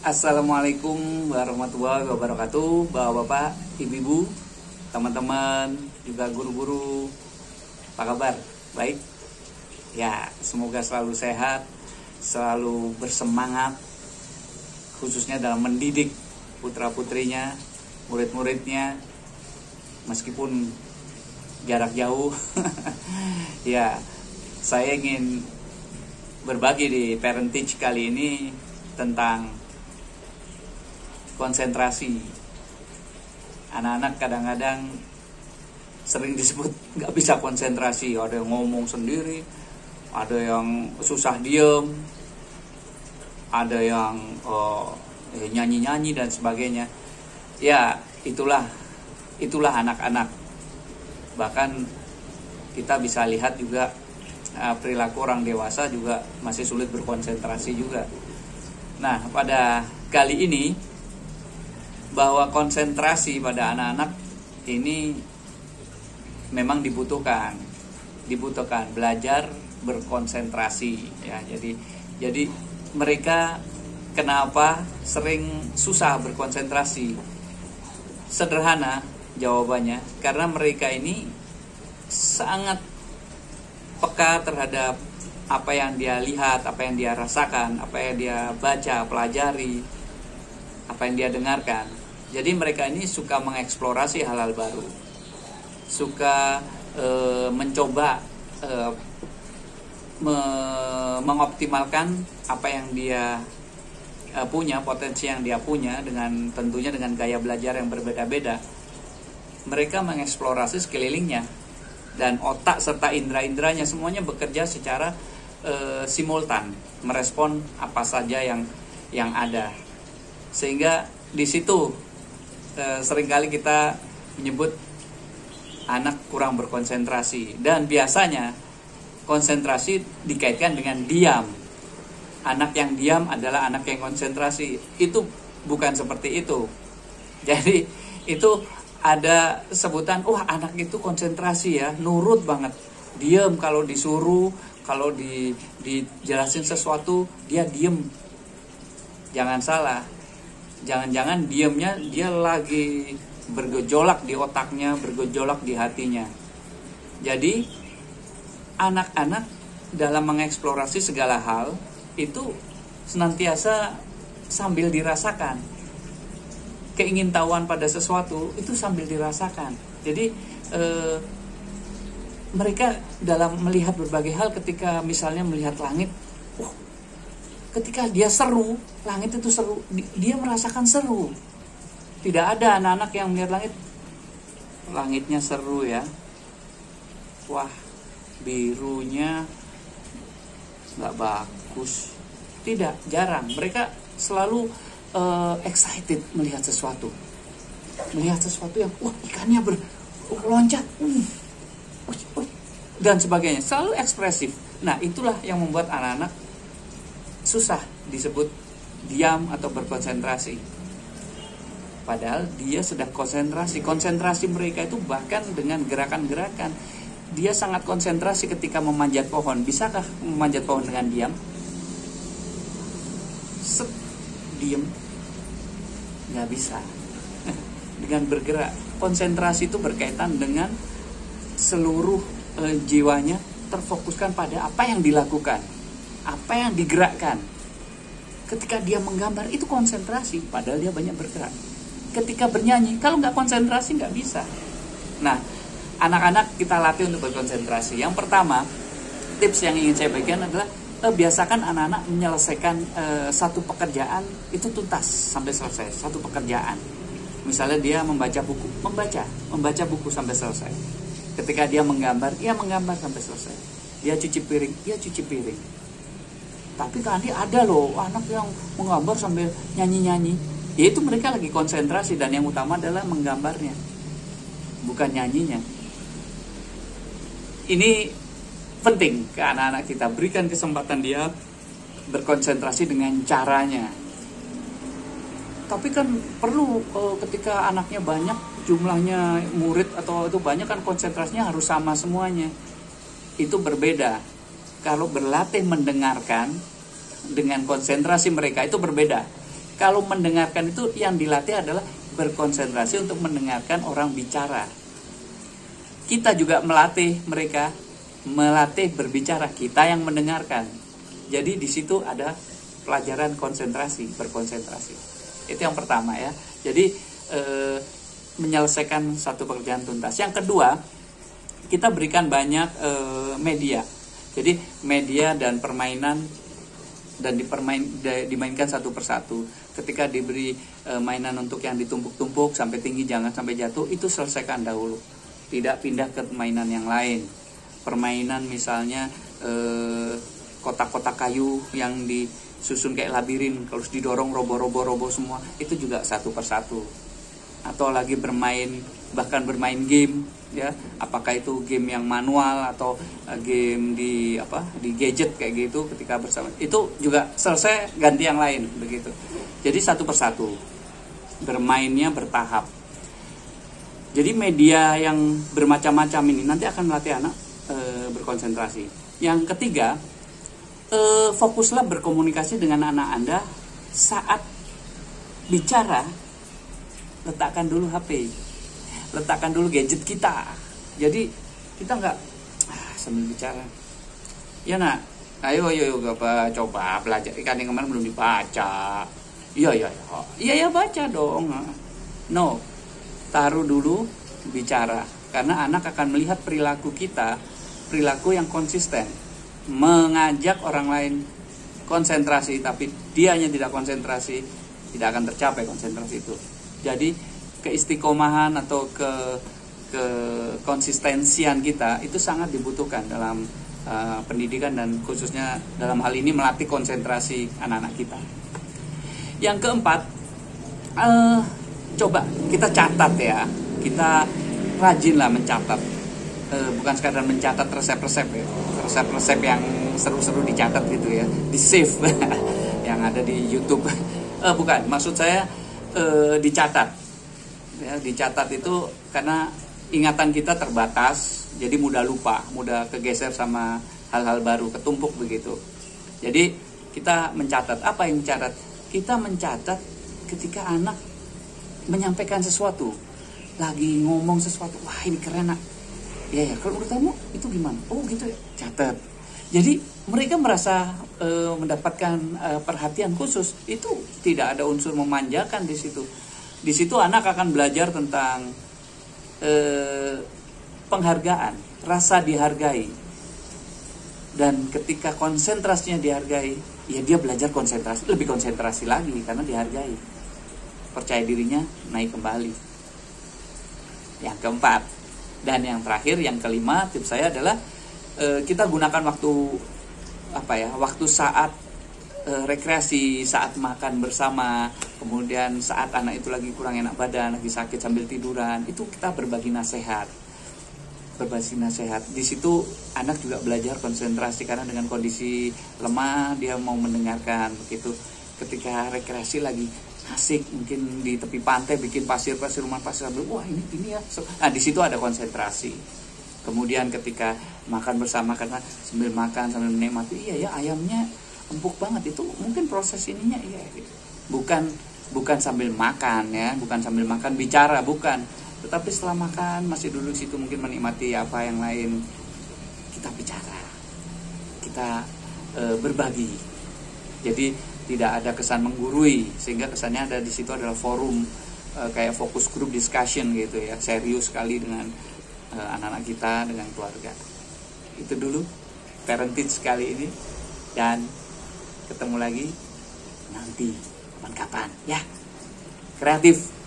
Assalamualaikum warahmatullahi wabarakatuh, bapak-bapak, ibu-ibu, teman-teman, juga guru-guru. Apa kabar? Baik? Ya, semoga selalu sehat, selalu bersemangat, khususnya dalam mendidik putra-putrinya, murid-muridnya, meskipun jarak jauh. Ya, saya ingin berbagi di Parent Teach kali ini tentang konsentrasi. Anak-anak kadang-kadang sering disebut nggak bisa konsentrasi. Ada yang ngomong sendiri, ada yang susah diem, ada yang nyanyi-nyanyi dan sebagainya. Ya, itulah anak-anak. Bahkan kita bisa lihat juga perilaku orang dewasa juga masih sulit berkonsentrasi juga. Nah, pada kali ini bahwa konsentrasi pada anak-anak ini memang dibutuhkan belajar berkonsentrasi ya. Jadi mereka kenapa sering susah berkonsentrasi? Sederhana jawabannya, karena mereka ini sangat peka terhadap apa yang dia lihat, apa yang dia rasakan, apa yang dia baca, pelajari, apa yang dia dengarkan. Jadi mereka ini suka mengeksplorasi hal-hal baru, suka mencoba mengoptimalkan apa yang dia punya, potensi yang dia punya, tentunya dengan gaya belajar yang berbeda-beda. Mereka mengeksplorasi sekelilingnya, dan otak serta indera-inderanya semuanya bekerja secara simultan, merespon apa saja yang ada. Sehingga di situ seringkali kita menyebut anak kurang berkonsentrasi, dan biasanya konsentrasi dikaitkan dengan diam. Anak yang diam adalah anak yang konsentrasi. Itu bukan seperti itu. Jadi itu ada sebutan, anak itu konsentrasi ya, nurut banget, diam kalau disuruh, kalau dijelasin sesuatu dia diem. Jangan salah. Jangan-jangan diamnya dia lagi bergejolak di otaknya, bergejolak di hatinya. Jadi anak-anak dalam mengeksplorasi segala hal itu senantiasa sambil dirasakan. Keingintahuan pada sesuatu itu sambil dirasakan. Jadi mereka dalam melihat berbagai hal, ketika misalnya melihat langit, ketika dia seru, langit itu seru, dia merasakan seru. Tidak ada anak-anak yang melihat langitnya seru ya, wah birunya nggak bagus. Tidak, jarang. Mereka selalu excited melihat sesuatu yang ikannya meloncat, dan sebagainya, selalu ekspresif. Nah, itulah yang membuat anak-anak susah disebut diam atau berkonsentrasi. Padahal dia sedang konsentrasi. Konsentrasi mereka itu bahkan dengan gerakan-gerakan. Dia sangat konsentrasi ketika memanjat pohon. Bisakah memanjat pohon dengan diam? Diam? Nggak bisa. Dengan bergerak. Konsentrasi itu berkaitan dengan seluruh jiwanya terfokuskan pada apa yang dilakukan, apa yang digerakkan. Ketika dia menggambar itu konsentrasi, padahal dia banyak bergerak. Ketika bernyanyi, kalau nggak konsentrasi nggak bisa. Nah, anak-anak kita latih untuk berkonsentrasi. Yang pertama, tips yang ingin saya bagikan adalah biasakan anak-anak menyelesaikan satu pekerjaan itu tuntas sampai selesai. Satu pekerjaan, misalnya dia membaca buku sampai selesai. Ketika dia menggambar sampai selesai. Dia cuci piring. Tapi kan ada loh anak yang menggambar sambil nyanyi-nyanyi. Yaitu mereka lagi konsentrasi, dan yang utama adalah menggambarnya, bukan nyanyinya. Ini penting ke anak-anak kita. Berikan kesempatan dia berkonsentrasi dengan caranya. Tapi kan perlu ketika anaknya banyak, jumlahnya murid atau itu banyak, kan konsentrasinya harus sama semuanya. Itu berbeda. Kalau berlatih mendengarkan dengan konsentrasi mereka itu berbeda. Kalau mendengarkan itu yang dilatih adalah berkonsentrasi untuk mendengarkan orang bicara. Kita juga melatih mereka, melatih berbicara, kita yang mendengarkan. Jadi di situ ada pelajaran konsentrasi, berkonsentrasi. Itu yang pertama ya. Jadi menyelesaikan satu pekerjaan tuntas. Yang kedua, kita berikan banyak media. Jadi media dan permainan dan dimainkan satu persatu. Ketika diberi mainan untuk yang ditumpuk-tumpuk sampai tinggi jangan sampai jatuh, itu selesaikan dahulu. Tidak pindah ke mainan yang lain. Permainan misalnya kotak-kotak kayu yang disusun kayak labirin, kalau didorong roboh semua, itu juga satu persatu. Atau lagi bahkan bermain game ya, apakah itu game yang manual atau game di gadget kayak gitu, ketika bersama itu juga selesai ganti yang lain begitu. Jadi satu persatu, bermainnya bertahap. Jadi media yang bermacam-macam ini nanti akan melatih anak berkonsentrasi. Yang ketiga, fokuslah berkomunikasi dengan anak Anda saat bicara. Letakkan dulu HP, letakkan dulu gadget kita. Jadi kita nggak sambil bicara. Ya nak, ayo coba belajar. Ikan yang kemarin belum dibaca. Iya baca dong. No, taruh dulu bicara. Karena anak akan melihat perilaku kita, perilaku yang konsisten, mengajak orang lain konsentrasi, tapi dianya tidak konsentrasi, tidak akan tercapai konsentrasi itu. Jadi keistiqomahan atau konsistensian kita itu sangat dibutuhkan dalam pendidikan, dan khususnya dalam hal ini melatih konsentrasi anak-anak kita. Yang keempat, coba kita catat ya, kita rajinlah mencatat, bukan sekadar mencatat resep-resep ya, resep-resep yang seru-seru dicatat gitu ya, di save yang ada di YouTube. Bukan, maksud saya dicatat ya, dicatat itu karena ingatan kita terbatas, jadi mudah lupa, mudah kegeser sama hal-hal baru, ketumpuk begitu. Jadi kita mencatat. Apa yang dicatat? Kita mencatat ketika anak menyampaikan sesuatu, lagi ngomong sesuatu, wah ini keren nak, ya kalau menurut kamu itu gimana? Oh gitu ya, catat. Jadi mereka merasa mendapatkan perhatian khusus. Itu tidak ada unsur memanjakan di situ. Di situ anak akan belajar tentang penghargaan, rasa dihargai. Dan ketika konsentrasinya dihargai, ya dia belajar konsentrasi, lebih konsentrasi lagi karena dihargai. Percaya dirinya naik kembali. Yang keempat dan yang terakhir, yang kelima, tips saya adalah kita gunakan waktu saat rekreasi, saat makan bersama, kemudian saat anak itu lagi kurang enak badan, lagi sakit sambil tiduran, itu kita berbagi nasihat. Di situ anak juga belajar konsentrasi karena dengan kondisi lemah dia mau mendengarkan begitu. Ketika rekreasi lagi asik mungkin di tepi pantai bikin rumah pasir sambil wah ini ya. Nah di situ ada konsentrasi. Kemudian ketika makan bersama, karena sambil makan sambil menikmati, iya ya ayamnya empuk banget, itu mungkin proses ininya iya gitu. Bukan sambil makan ya, bukan sambil makan bicara, bukan. Tetapi setelah makan masih duduk situ mungkin menikmati apa yang lain, kita bicara, kita berbagi. Jadi tidak ada kesan menggurui, sehingga kesannya ada di situ adalah forum kayak focus group discussion gitu ya, serius sekali dengan anak-anak kita, dengan keluarga. Itu dulu parentage kali ini, dan ketemu lagi nanti kapan-kapan ya. Kreatif.